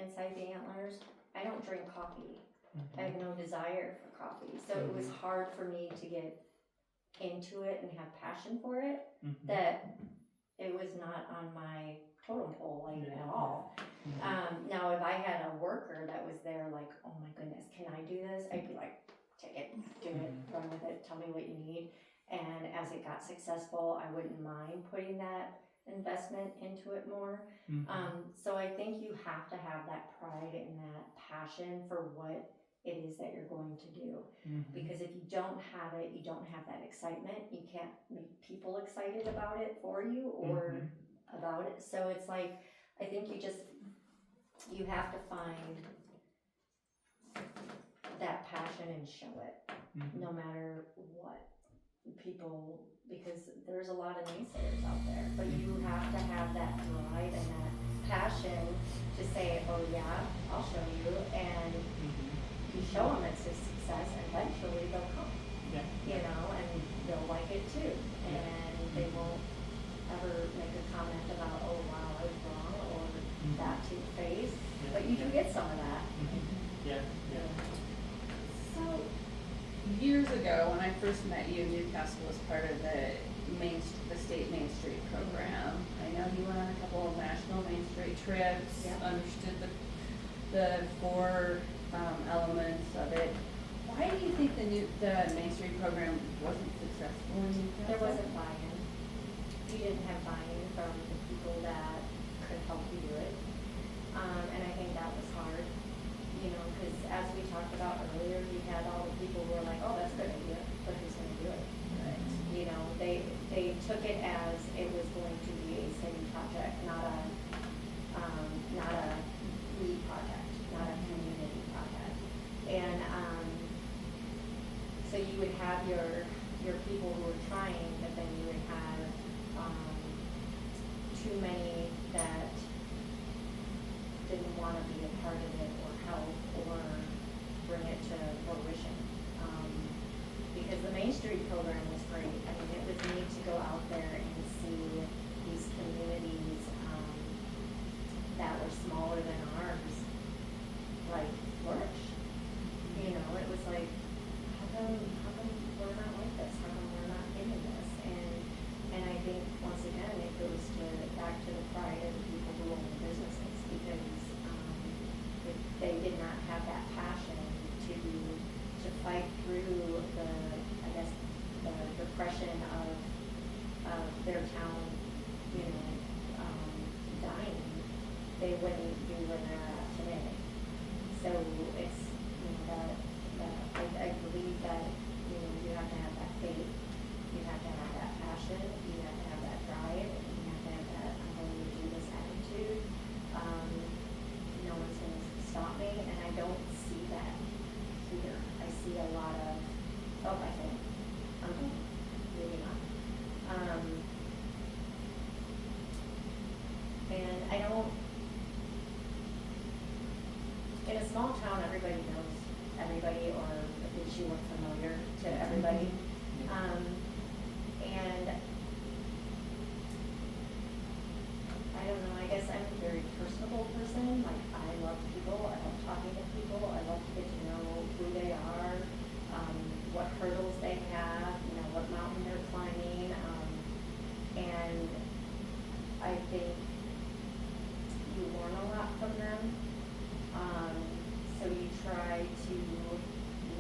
inside the Antlers, I don't drink coffee. I have no desire for coffee. So it was hard for me to get into it and have passion for it, that it was not on my totem pole like at all. Now if I had a worker that was there like, oh my goodness, can I do this? I'd be like, take it, do it, run with it, tell me what you need. And as it got successful, I wouldn't mind putting that investment into it more. So I think you have to have that pride and that passion for what it is that you're going to do. Because if you don't have it, you don't have that excitement. You can't make people excited about it for you or about it. So it's like, I think you have to find that passion and show it, no matter what people, because there's a lot of naysayers out there, but you have to have that drive and that passion to say, oh yeah, I'll show you, and you show them it's a success, and eventually they'll come, you know, and they'll like it too, and they won't ever make a comment about, oh wow, I was wrong, or that to your face, but you do get some of that. So, years ago, when I first met you, Newcastle was part of the state Main Street program. I know you went on a couple of national Main Street trips, understood the four elements of it. Why do you think the Main Street program wasn't successful in Newcastle? There wasn't buy-in. You didn't have buy-in from the people that could help you do it. And I think that was hard, you know, because as we talked about earlier, you had all the people who were like, oh, that's a good idea, but who's going to do it? Right. You know, they took it as it was going to be a city project, not a we project, not a community project. And so you would have your people who were trying, but then you would have too many that didn't want to be a part of it or help or bring it to fruition. Because the Main Street program was great. I mean, it was neat to go out there and see these communities that were smaller than ours, like, flourish. You know, it was like, how come we're not like this? How come we're not getting this? And I think, once again, it goes back to the pride of the people who own the businesses, because they did not have that passion to fight through the depression of their town, you know, dying. They wouldn't be where they're at today. So it's, you know, I believe that, you know, you have to have that faith, you have to have that passion, you have to have that drive, and you have to have that I'm going to do this attitude. No one's going to stop me, and I don't see that here. I see a lot of, oh, I think I'm moving on. And I don't, in a small town, everybody knows everybody, or at least you look familiar to everybody. And I don't know, I guess I'm a very personable person. Like, I love people, I love talking to people, I love to get to know who they are, what hurdles they have, you know, what mountain they're climbing, and I think you learn a lot from them. So you try to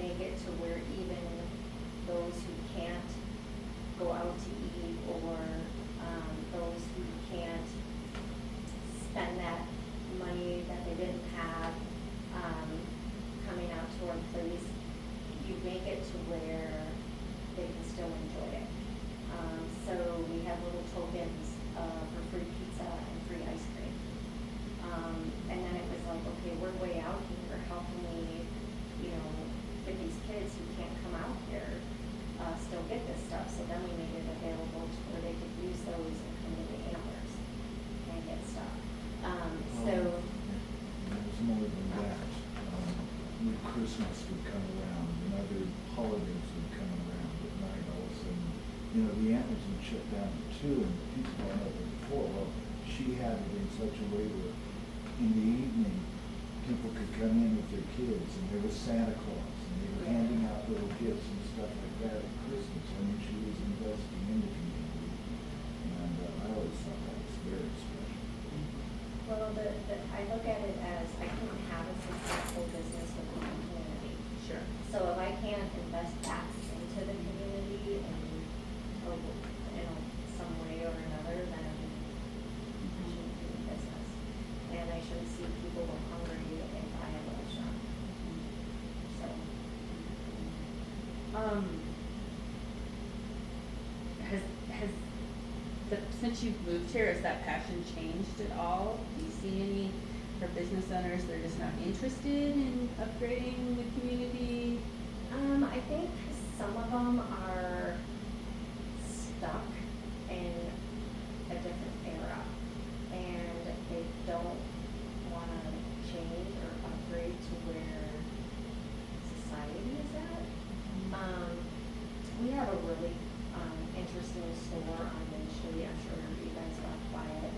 make it to where even those who can't go out to eat, or those who can't spend that money that they didn't have coming out to our place, you make it to where they can still enjoy it. So we have little tokens for free pizza and free ice cream. And then it was like, okay, we're way out here. How can we, you know, get these kids who can't come out here still get this stuff? So then we made it available to where they could use those and come to the Antlers and get stuff. So it was more than that. When Christmas would come around and other holidays would come around at night, all of a sudden, you know, the Antlers would shut down at 2, and people weren't open before. Well, she had it in such a way where in the evening, come in with their kids, and there was Santa Claus, and they were handing out little gifts and stuff like that at Christmas. I mean, she was investing in the community, and I always thought that was very special. Well, I look at it as I can't have a successful business within the community. Sure. So if I can't invest back into the community in some way or another, then I shouldn't do business. And I shouldn't see people go hungry if I have a restaurant. So. Since you've moved here, has that passion changed at all? Do you see any, for business owners, they're just not interested in upgrading the community? I think some of them are stuck in a different era, and they don't want to change or upgrade to where society is at. We have a really interesting store on Main Street. I'm sure you guys walked by it.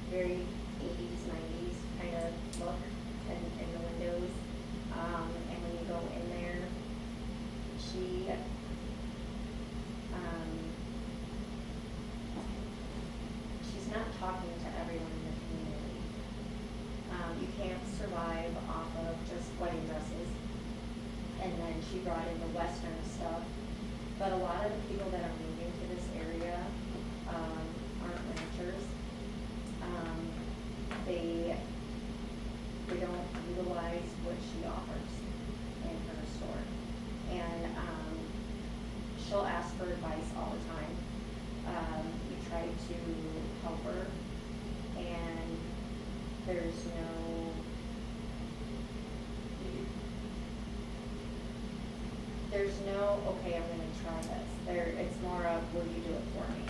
Very 80s, 90s kind of look in the windows. And when you go in there, she's not talking to everyone in the community. You can't survive off of just wedding dresses. And then she brought in the Western stuff. But a lot of the people that are moving to this area aren't ranchers. They don't utilize what she offers in her store. And she'll ask for advice all the time. We try to help her, and there's no, okay, I'm gonna try this. It's more of, will you do it for me?